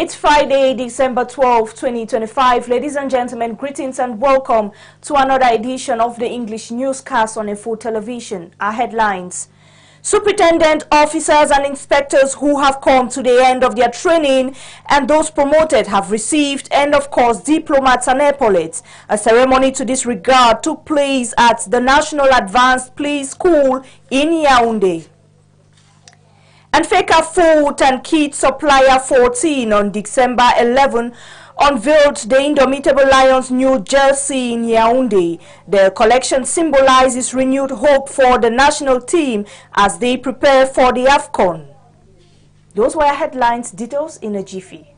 It's Friday, December 12, 2025. Ladies and gentlemen, greetings and welcome to another edition of the English newscast on Info Television. Our headlines. Superintendent officers and inspectors who have come to the end of their training and those promoted have received and of course diplomats and epaulets. A ceremony to this regard took place at the National Advanced Police School in Yaoundé. And Faker Food and Kit Supplier 14 on December 11 unveiled the Indomitable Lions new jersey in Yaoundé. The collection symbolizes renewed hope for the national team as they prepare for the AFCON. Those were headlines, details in a jiffy.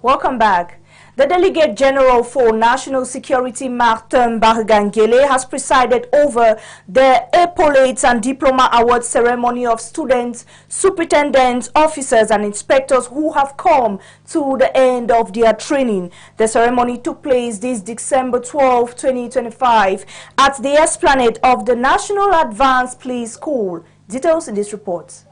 Welcome back. The Delegate General for National Security, Martin Bargangele, has presided over the Epaulets and Diploma Award ceremony of students, superintendents, officers and inspectors who have come to the end of their training. The ceremony took place this December 12, 2025 at the esplanade of the National Advanced Police School. Details in this report.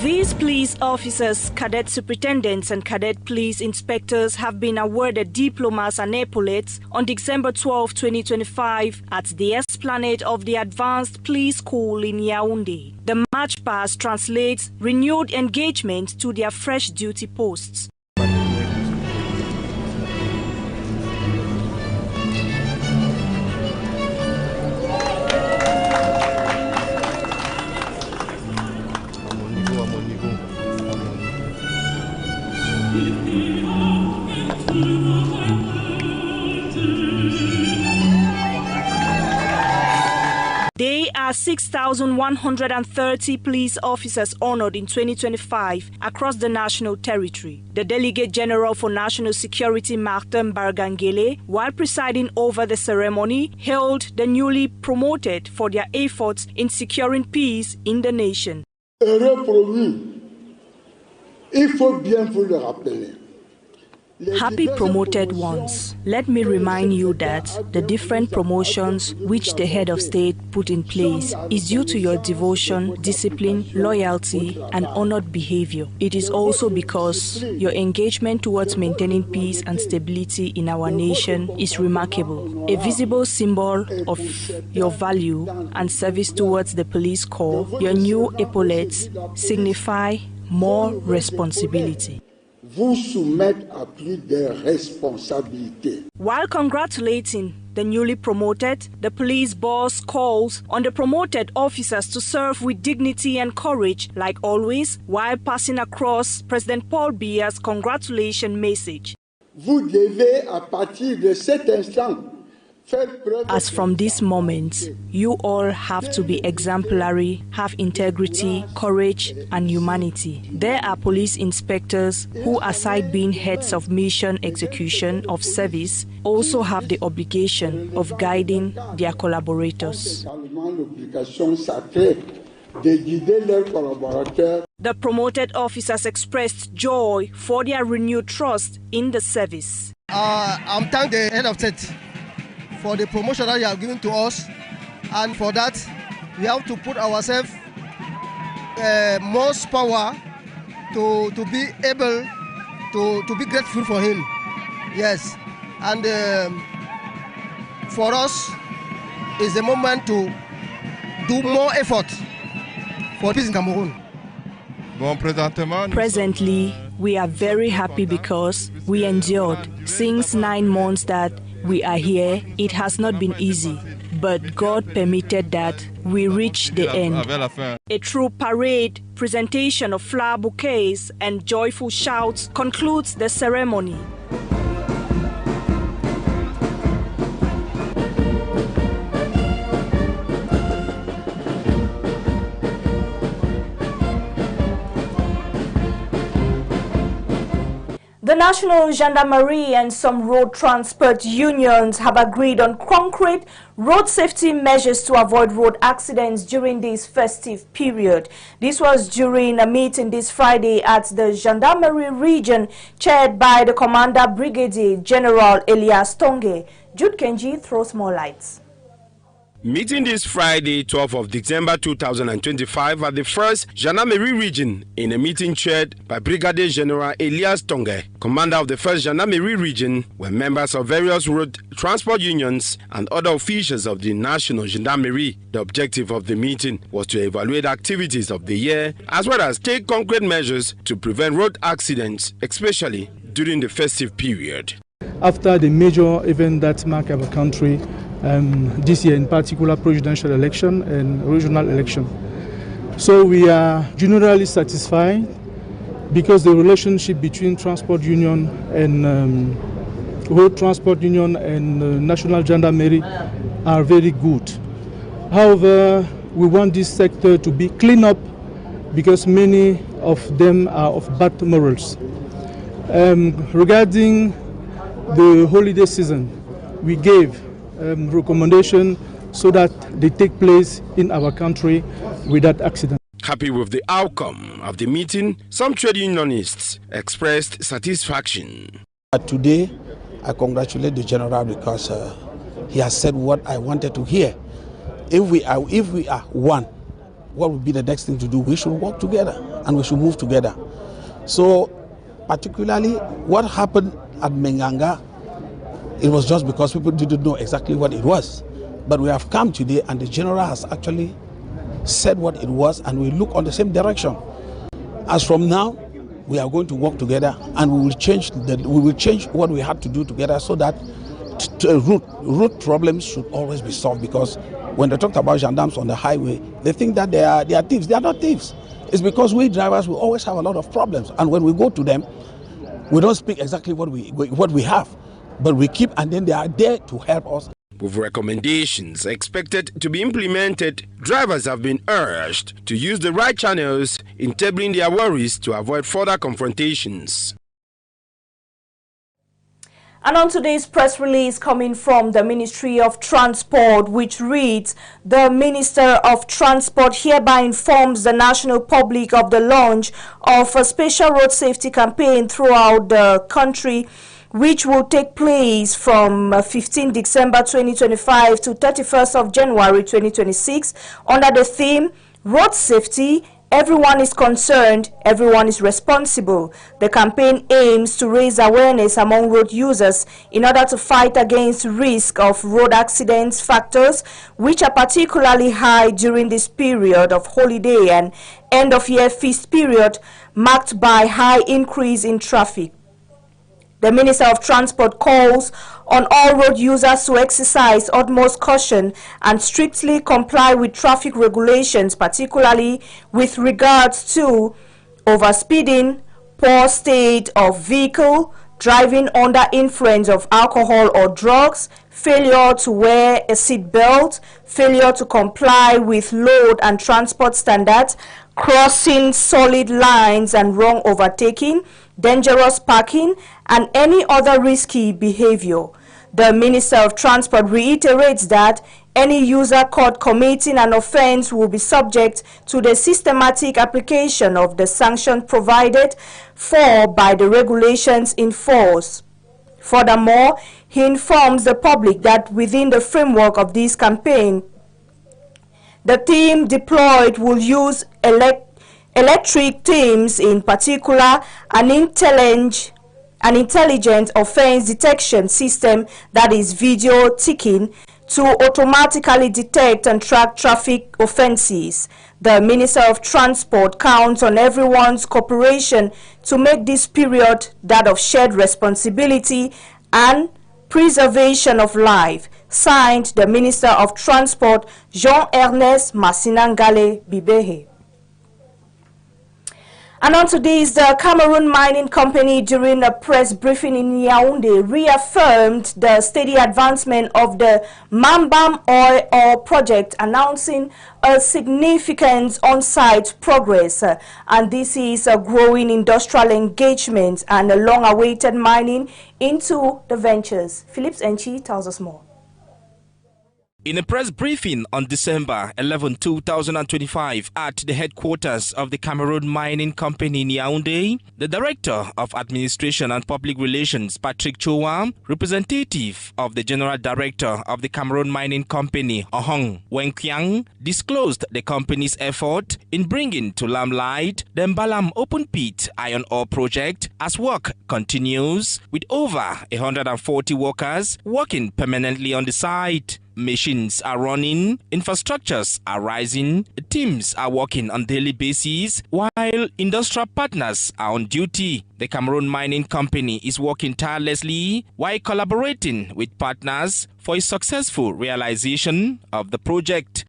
These police officers, cadet superintendents and cadet police inspectors have been awarded diplomas and epaulets on December 12, 2025 at the esplanade of the Advanced Police School in Yaoundé. The march past translates renewed engagement to their fresh duty posts. There are 6,130 police officers honored in 2025 across the national territory. The Delegate General for National Security, Martin Bargangele, while presiding over the ceremony, hailed the newly promoted for their efforts in securing peace in the nation. Heureux promu, il faut bien vous le rappeler. Happy promoted ones, let me remind you that the different promotions which the head of state put in place is due to your devotion, discipline, loyalty and honored behavior. It is also because your engagement towards maintaining peace and stability in our nation is remarkable, a visible symbol of your value and service towards the police corps. Your new epaulets signify more responsibility. Vous soumettre à plus de responsabilités. While congratulating the newly promoted, the police boss calls on the promoted officers to serve with dignity and courage, like always, while passing across President Paul Biya's congratulation message. Vous devez, à partir de cet instant, as from this moment, you all have to be exemplary, have integrity, courage, and humanity. There are police inspectors who, aside being heads of mission execution of service, also have the obligation of guiding their collaborators. The promoted officers expressed joy for their renewed trust in the service. I'm thanking the head of state for the promotion that you have given to us, and for that we have to put ourselves most power to be able to be grateful for him. Yes, and for us is the moment to do more effort for peace in Cameroon. Presently, we are very happy because we endured since 9 months that we are here. It has not been easy, but God permitted that we reach the end. A true parade, presentation of flower bouquets and joyful shouts concludes the ceremony. The National Gendarmerie and some road transport unions have agreed on concrete road safety measures to avoid road accidents during this festive period. This was during a meeting this Friday at the Gendarmerie region chaired by the Commander Brigadier General Elias Tonge. Jude Kenji throws more lights. Meeting this Friday, 12th of December 2025 at the 1st Gendarmerie region in a meeting chaired by Brigadier General Elias Tonge, commander of the 1st Gendarmerie region, were members of various road transport unions and other officials of the National Gendarmerie. The objective of the meeting was to evaluate activities of the year as well as take concrete measures to prevent road accidents, especially during the festive period. After the major event that mark our country, this year in particular presidential election and regional election. So we are generally satisfied because the relationship between transport union and road transport union and national gendarmerie are very good. However, we want this sector to be cleaned up because many of them are of bad morals. Regarding the holiday season, we gave recommendation so that they take place in our country without accident. Happy with the outcome of the meeting, some trade unionists expressed satisfaction. Today, I congratulate the general because he has said what I wanted to hear. If we are one, what would be the next thing to do? We should work together and we should move together. So, particularly what happened at Menganga, it was just because people didn't know exactly what it was. But we have come today and the general has actually said what it was and we look on the same direction. As from now, we are going to work together and we will change what we had to do together so that root problems should always be solved, because when they talk about gendarmes on the highway, they think that they are thieves. They are not thieves. It's because we drivers, we always have a lot of problems, and when we go to them, we don't speak exactly what we have. But we keep, and then they are there to help us. With recommendations expected to be implemented, drivers have been urged to use the right channels in tabling their worries to avoid further confrontations. And on today's press release coming from the Ministry of Transport, which reads, the Minister of Transport hereby informs the national public of the launch of a special road safety campaign throughout the country, which will take place from 15 December 2025 to 31st of January 2026 under the theme Road Safety. Everyone is concerned, everyone is responsible. The campaign aims to raise awareness among road users in order to fight against risk of road accidents factors, which are particularly high during this period of holiday and end-of-year feast period marked by high increase in traffic. The Minister of Transport calls on all road users to exercise utmost caution and strictly comply with traffic regulations, particularly with regards to overspeeding, poor state of vehicle, driving under influence of alcohol or drugs, failure to wear a seat belt, failure to comply with load and transport standards, crossing solid lines and wrong overtaking, dangerous parking, and any other risky behavior. The Minister of Transport reiterates that any user caught committing an offense will be subject to the systematic application of the sanctions provided for by the regulations in force. Furthermore, he informs the public that within the framework of this campaign, the team deployed will use electric teams, in particular an intelligent offense detection system, that is video ticking, to automatically detect and track traffic offenses. The Minister of Transport counts on everyone's cooperation to make this period that of shared responsibility and preservation of life. Signed, the Minister of Transport, Jean-Ernest Massinangale Bibehe. And on to this, the Cameroun Mining Company, during a press briefing in Yaoundé, reaffirmed the steady advancement of the Mambam oil project, announcing a significant on-site progress. And this is a growing industrial engagement and a long-awaited mining into the ventures. Phillips Enchi tells us more. In a press briefing on December 11, 2025 at the headquarters of the Cameroun Mining Company in Yaoundé, the Director of Administration and Public Relations, Patrick Chowa, representative of the General Director of the Cameroun Mining Company, Ohong Wenqiang, disclosed the company's effort in bringing to limelight the Mbalam open pit iron ore project as work continues with over 140 workers working permanently on the site. Machines are running, infrastructures are rising, teams are working on daily basis, while industrial partners are on duty. The Cameroun Mining Company is working tirelessly while collaborating with partners for a successful realization of the project.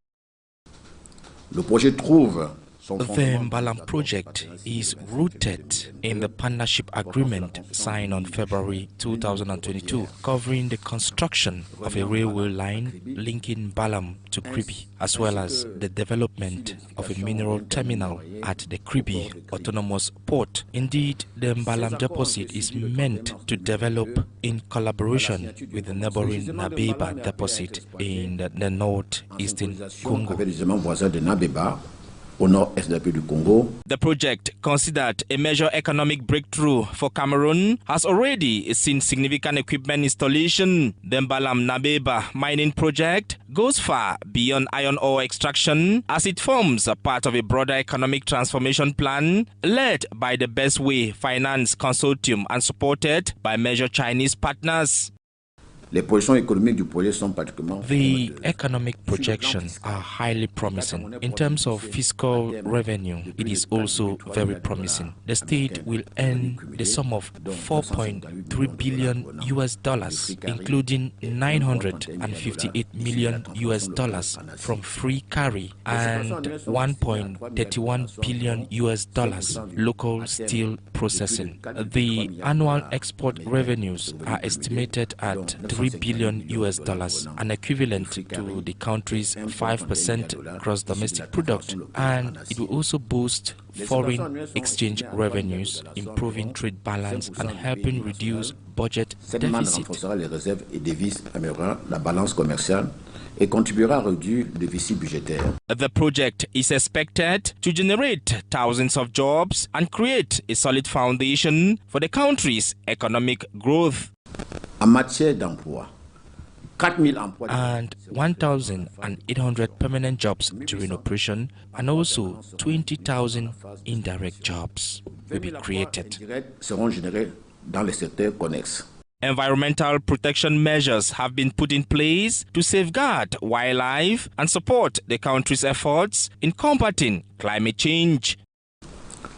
Le projet trouve The Mbalam project is rooted in the partnership agreement signed on February 2022, covering the construction of a railway line linking Mbalam to Kribi, as well as the development of a mineral terminal at the Kribi Autonomous Port. Indeed, the Mbalam deposit is meant to develop in collaboration with the neighboring Nabeba deposit in the northeastern Congo. The project, considered a major economic breakthrough for Cameroon, has already seen significant equipment installation. The Mbalam Nabeba mining project goes far beyond iron ore extraction, as it forms a part of a broader economic transformation plan led by the Best Way Finance Consortium and supported by major Chinese partners. The economic projections are highly promising. In terms of fiscal revenue, it is also very promising. The state will earn the sum of $4.3 billion US, including $958 million US from free carry and $1.31 billion US local steel processing. The annual export revenues are estimated at $3 billion US, an equivalent to the country's 5% gross domestic product, and it will also boost foreign exchange revenues, improving trade balance and helping reduce budget deficit. The project is expected to generate thousands of jobs and create a solid foundation for the country's economic growth. En matière d'emploi, 4,000 emplois and 1,800 permanent jobs during operation, and also 20,000 indirect jobs will be created. seront générés dans les secteurs connexes. Environmental protection measures have been put in place to safeguard wildlife and support the country's efforts in combating climate change.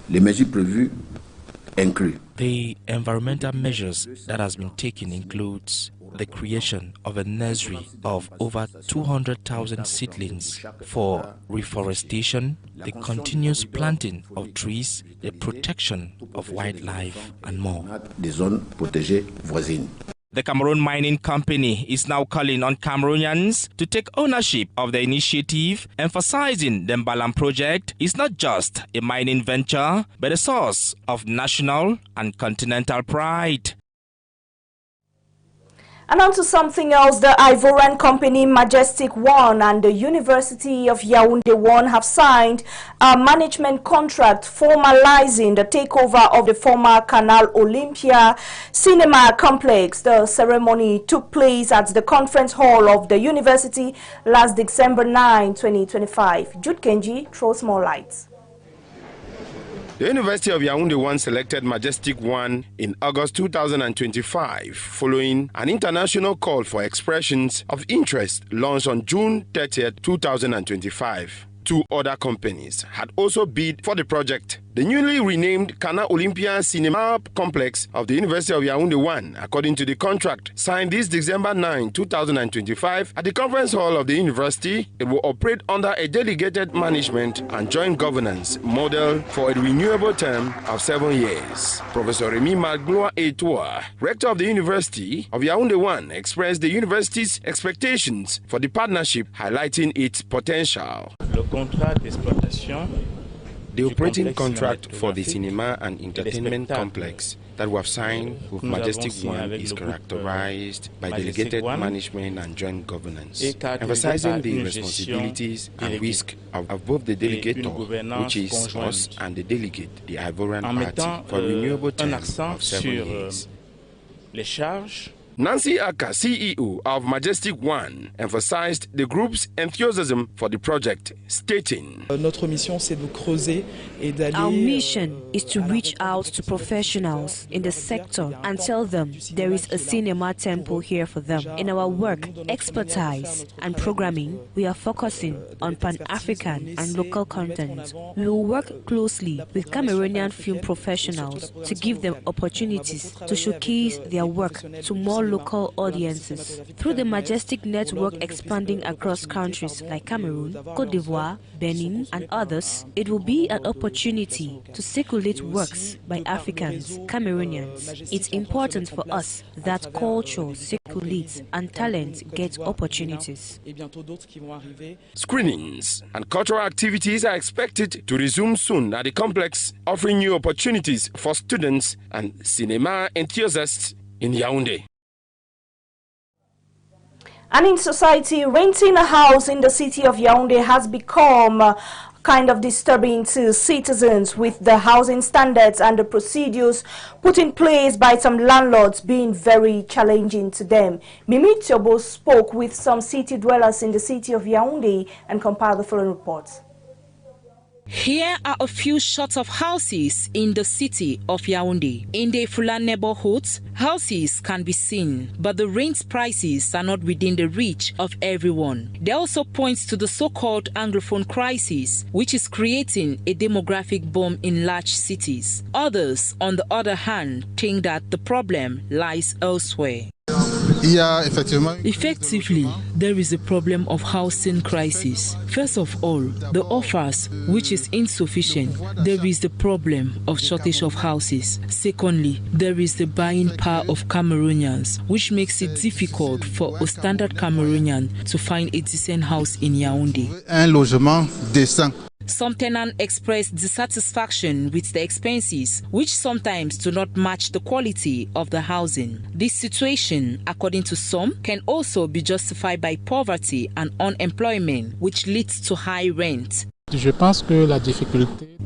Les mesures prévues incluent The environmental measures that has been taken includes the creation of a nursery of over 200,000 seedlings for reforestation, the continuous planting of trees, the protection of wildlife, and more. des zones protégées voisines. The Cameroun Mining Company is now calling on Cameroonians to take ownership of the initiative, emphasizing the Mbalam project is not just a mining venture, but a source of national and continental pride. And on to something else, the Ivorian company Majestic One and the University of Yaoundé One have signed a management contract formalizing the takeover of the former Canal Olympia Cinema Complex. The ceremony took place at the conference hall of the university last December 9, 2025. Jude Kenji throws more lights. The University of Yaoundé One selected Majestic One in August 2025 following an international call for expressions of interest launched on June 30, 2025. Two other companies had also bid for the project. The newly renamed Kana Olympia Cinema Complex of the University of Yaoundé 1, according to the contract signed this December 9, 2025 at the conference hall of the university, it will operate under a delegated management and joint governance model for a renewable term of 7 years. Professor Remy Magloire Etoua, rector of the University of Yaoundé 1, expressed the university's expectations for the partnership, highlighting its potential. The operating contract for the cinema and entertainment complex that we have signed with Majestic 1 is characterized by delegated management and joint governance, emphasizing the responsibilities and risk of both the delegator, which is us, and the delegate, the Ivorian Party, for a renewable term of 7 years. Nancy Aka, CEO of Majestic 1, emphasized the group's enthusiasm for the project, stating, Our mission is to reach out to professionals in the sector and tell them there is a cinema temple here for them. In our work, expertise, and programming, we are focusing on Pan-African and local content. We will work closely with Cameroonian film professionals to give them opportunities to showcase their work to more local audiences. Through the Majestic network expanding across countries like Cameroon, Côte d'Ivoire, Benin, and others, it will be an opportunity to circulate works by Africans, Cameroonians. It's important for us that culture circulates and talent gets opportunities. Screenings and cultural activities are expected to resume soon at the complex, offering new opportunities for students and cinema enthusiasts in Yaoundé. And in society, renting a house in the city of Yaoundé has become kind of disturbing to citizens, with the housing standards and the procedures put in place by some landlords being very challenging to them. Mimi Tiobo spoke with some city dwellers in the city of Yaoundé and compiled the following reports. Here are a few shots of houses in the city of Yaoundé. In the Fulan neighborhoods, houses can be seen, but the rent prices are not within the reach of everyone. They also point to the so-called Anglophone crisis, which is creating a demographic boom in large cities. Others, on the other hand, think that the problem lies elsewhere. Effectively, there is a problem of housing crisis. First of all, the offers, which is insufficient. There is the problem of shortage of houses. Secondly, there is the buying power of Cameroonians, which makes it difficult for a standard Cameroonian to find a decent house in Yaoundé. Un logement décent. Some tenants express dissatisfaction with the expenses, which sometimes do not match the quality of the housing. This situation, according to some, can also be justified by poverty and unemployment, which leads to high rent.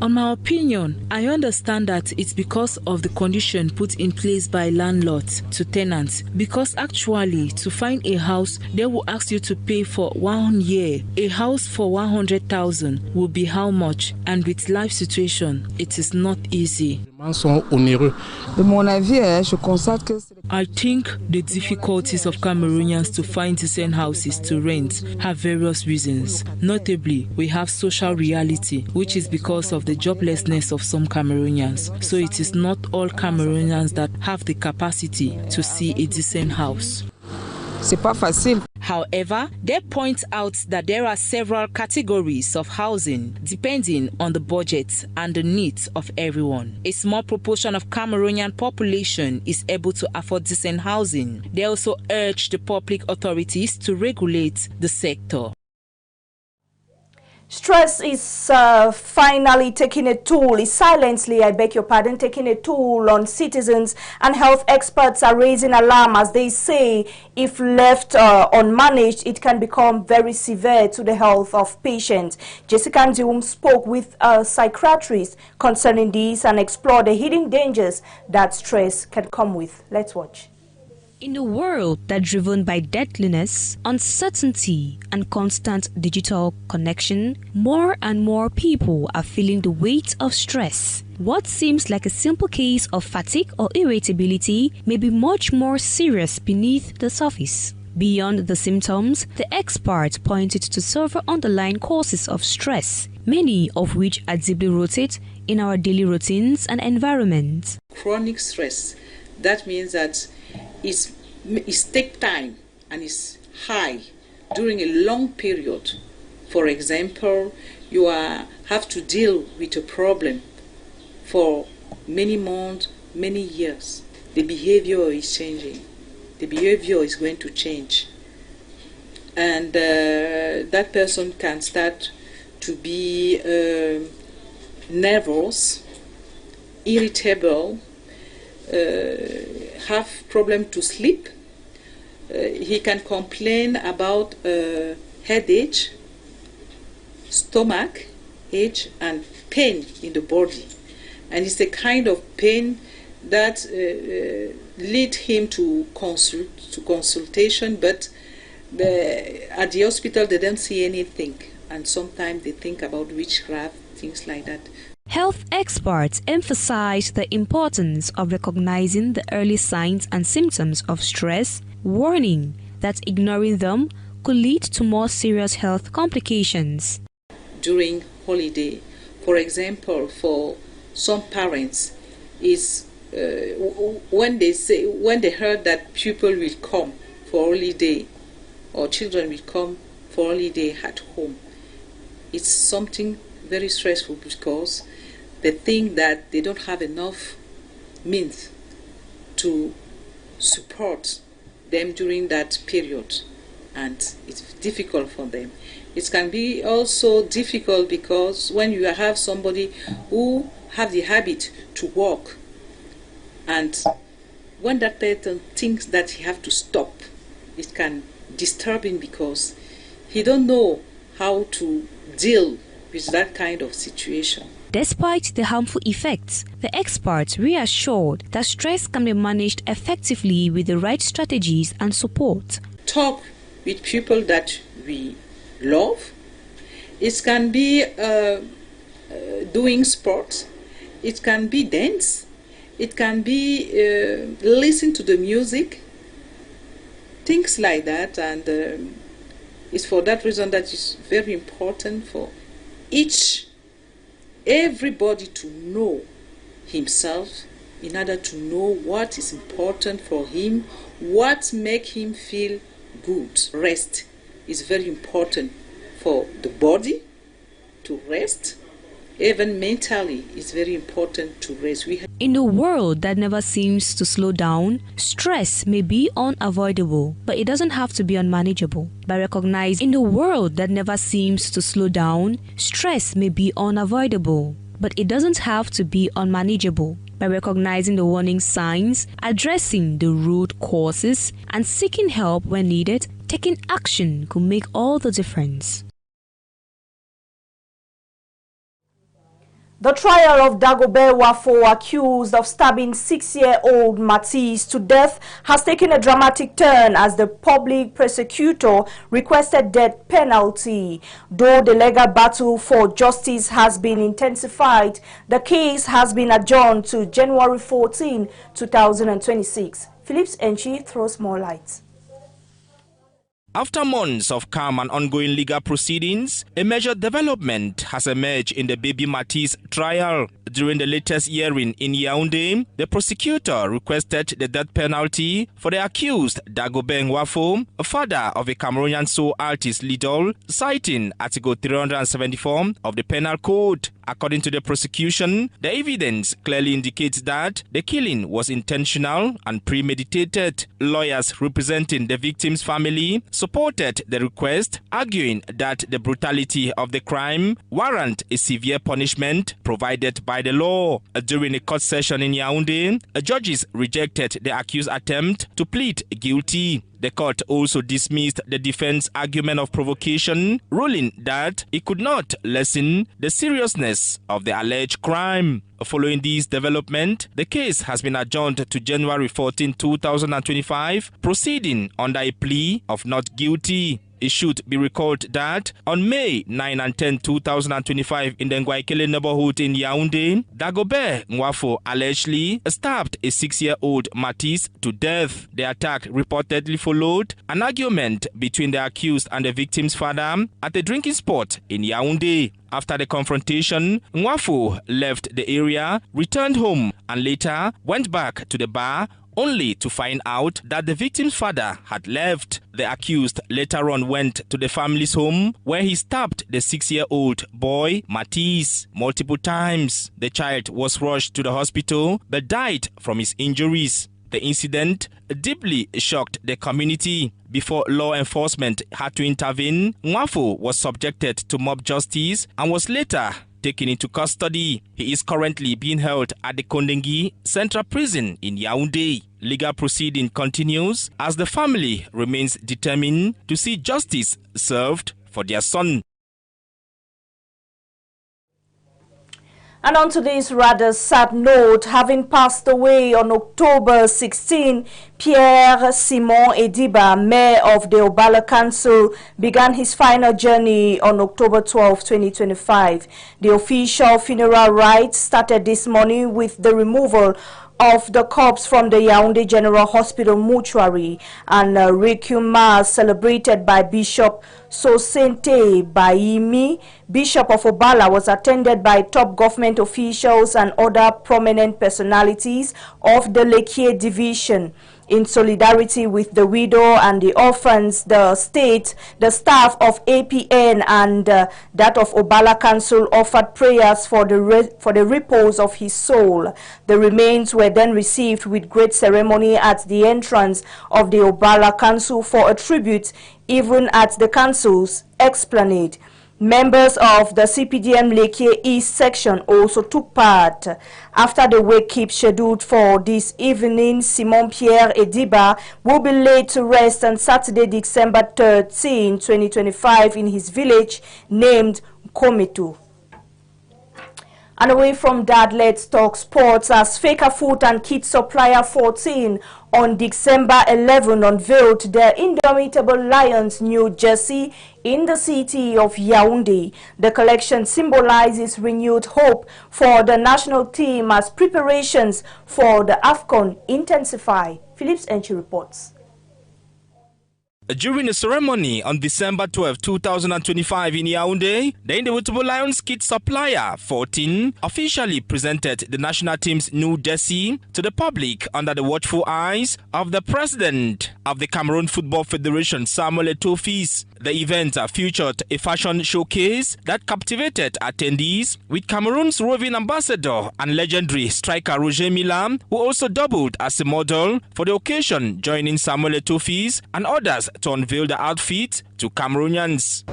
On my opinion, I understand that it's because of the condition put in place by landlords to tenants. Because actually, to find a house, they will ask you to pay for 1 year. A house for 100,000 will be how much? And with life situation, it is not easy. I think the difficulties of Cameroonians to find decent houses to rent have various reasons. Notably, we have social reality, which is because of the joblessness of some Cameroonians. So it is not all Cameroonians that have the capacity to see a decent house. However, they point out that there are several categories of housing depending on the budget and the needs of everyone. A small proportion of Cameroonian population is able to afford decent housing. They also urge the public authorities to regulate the sector. Stress is finally taking a toll, taking a toll on citizens, and health experts are raising alarm as they say if left unmanaged, it can become very severe to the health of patients. Jessica Ndium spoke with a psychiatrist concerning this and explored the hidden dangers that stress can come with. Let's watch. In a world that's driven by deadliness, uncertainty, and constant digital connection, more and more people are feeling the weight of stress. What seems like a simple case of fatigue or irritability may be much more serious beneath the surface. Beyond the symptoms, the expert pointed to several underlying causes of stress, many of which are deeply rooted in our daily routines and environment. Chronic stress, that means that it takes time and is high during a long period. For example, you have to deal with a problem for many months, many years. The behavior is changing. The behavior is going to change. And that person can start to be nervous, irritable, have problem to sleep. He can complain about headache, stomach ache, and pain in the body. And it's the kind of pain that lead him to consultation, but at the hospital they don't see anything, and sometimes they think about witchcraft, things like that. Health experts emphasize the importance of recognizing the early signs and symptoms of stress, warning that ignoring them could lead to more serious health complications. During holiday, for example, for some parents, is when they heard that people will come for holiday or children will come for holiday at home, it's something very stressful because they think that they don't have enough means to support them during that period, and it's difficult for them. It can be also difficult because when you have somebody who have the habit to walk, and when that person thinks that he have to stop, it can disturb him because he don't know how to deal with that kind of situation. Despite the harmful effects, the experts reassured that stress can be managed effectively with the right strategies and support. Talk with people that we love. It can be doing sports. It can be dance. It can be listen to the music. Things like that, and it's for that reason that it's very important for everybody to know himself in order to know what is important for him, what makes him feel good. Rest is very important for the body to rest. Even mentally, it's very important to rest. In a world that never seems to slow down, stress may be unavoidable, but it doesn't have to be unmanageable. By recognizing the world that never seems to slow down, stress may be unavoidable, but it doesn't have to be unmanageable. By recognizing the warning signs, addressing the root causes, and seeking help when needed, taking action could make all the difference. The trial of Dagobert Wafo, accused of stabbing 6-year-old Matisse to death, has taken a dramatic turn as the public prosecutor requested death penalty. Though the legal battle for justice has been intensified, the case has been adjourned to January 14, 2026. Phillips Enchi throws more light. After months of calm and ongoing legal proceedings, a major development has emerged in the baby Matisse trial. During the latest hearing in Yaoundé, the prosecutor requested the death penalty for the accused Dagobert Wafo, a father of a Cameroonian soul artist Lidl, citing Article 374 of the Penal Code. According to the prosecution, the evidence clearly indicates that the killing was intentional and premeditated. Lawyers representing the victim's family supported the request, arguing that the brutality of the crime warrant a severe punishment provided by the law. During a court session in Yaoundé, judges rejected the accused's attempt to plead guilty. The court also dismissed the defense argument of provocation, ruling that it could not lessen the seriousness of the alleged crime. Following this development, the case has been adjourned to January 14, 2025, proceeding under a plea of not guilty. It should be recalled that on May 9 and 10, 2025 in the Ngwaikele neighborhood in Yaoundé, Dagobert Nwafo allegedly stabbed a 6-year-old Matisse to death. The attack reportedly followed an argument between the accused and the victim's father at a drinking spot in Yaoundé. After the confrontation, Nwafo left the area, returned home, and later went back to the bar only to find out that the victim's father had left. The accused later on went to the family's home where he stabbed the 6-year-old boy, Matisse, multiple times. The child was rushed to the hospital but died from his injuries. The incident deeply shocked the community. Before law enforcement had to intervene, Nwafo was subjected to mob justice and was later taken into custody. He is currently being held at the Kondengi Central Prison in Yaoundé. Legal proceeding continues as the family remains determined to see justice served for their son. And on to this rather sad note, having passed away on October 16, Pierre Simon Ediba, mayor of the Obala Council, began his final journey on October 12, 2025. The official funeral rites started this morning with the removal of the corpse from the Yaoundé General Hospital mortuary, and Requiem Mass celebrated by Bishop Sosente Baimi, Bishop of Obala, was attended by top government officials and other prominent personalities of the Lekie division. In solidarity with the widow and the orphans, the state, the staff of APN and that of Obala Council offered prayers for the repose of his soul. The remains were then received with great ceremony at the entrance of the Obala Council for a tribute, even at the council's esplanade. Members of the CPDM Lekie East section also took part. After the wake-keep scheduled for this evening, Simon Pierre Ediba will be laid to rest on Saturday, December 13, 2025 in his village named Kometu. And away from that, let's talk sports as Faker Foot and Kit Supplier 14 on December 11 unveiled their indomitable Lions new jersey in the city of Yaoundé. The collection symbolizes renewed hope for the national team as preparations for the AFCON intensify. Phillips Enchi reports. During a ceremony on December 12, 2025 in Yaoundé, the Indomitable Lions Kit Supplier 14 officially presented the national team's new jersey to the public under the watchful eyes of the president of the Cameroon Football Federation, Samuel Eto'o. The event featured a fashion showcase that captivated attendees, with Cameroon's roving ambassador and legendary striker Roger Mila, who also doubled as a model for the occasion, joining Samuel Eto'o and others to unveil the outfit to Cameroonians.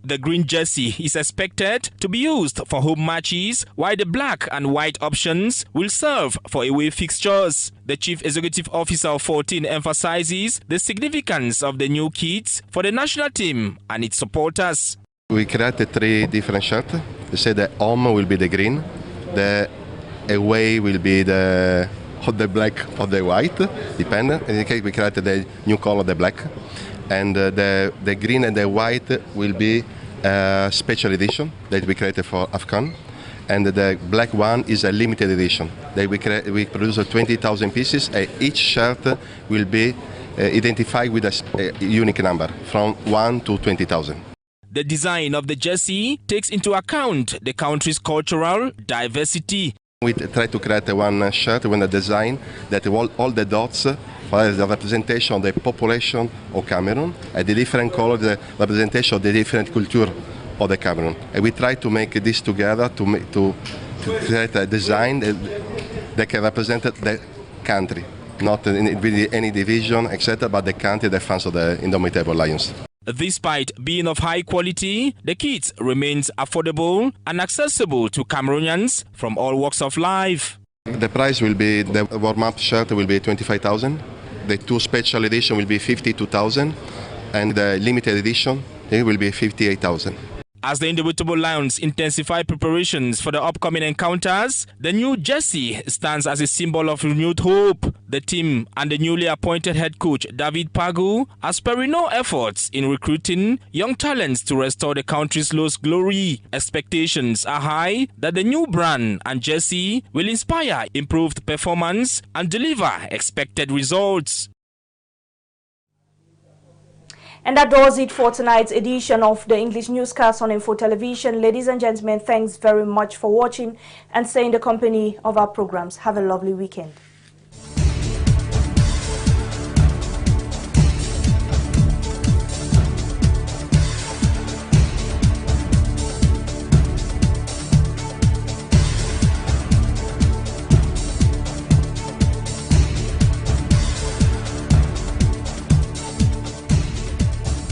The green jersey is expected to be used for home matches, while the black and white options will serve for away fixtures. The Chief Executive Officer of 14 emphasizes the significance of the new kits for the national team and its supporters. We created 3 different shirts. They say the home will be the green, the away will be the black or the white, depending. In the case we created the new color, the black. And the green and the white will be a special edition that we created for AFCON. And the black one is a limited edition. That we produce 20,000 pieces, and each shirt will be identified with a unique number, from 1 to 20,000. The design of the jersey takes into account the country's cultural diversity. We try to create one shirt, one design that all the dots for the representation of the population of Cameroon, and the different colors, the representation of the different culture of the Cameroon. And we try to make this together to create a design that can represent the country, not with any division, etc., but the country, the fans of the Indomitable Lions. Despite being of high quality, the kit remains affordable and accessible to Cameroonians from all walks of life. The price will be, the warm-up shirt will be 25,000, the 2 special edition will be 52,000, and the limited edition it will be 58,000. As the Indomitable Lions intensify preparations for the upcoming encounters, the new jersey stands as a symbol of renewed hope. The team and the newly appointed head coach David Pagu are sparing no efforts in recruiting young talents to restore the country's lost glory. Expectations are high that the new brand and jersey will inspire improved performance and deliver expected results. And that does it for tonight's edition of the English newscast on Info Television. Ladies and gentlemen, thanks very much for watching and stay in the company of our programs. Have a lovely weekend.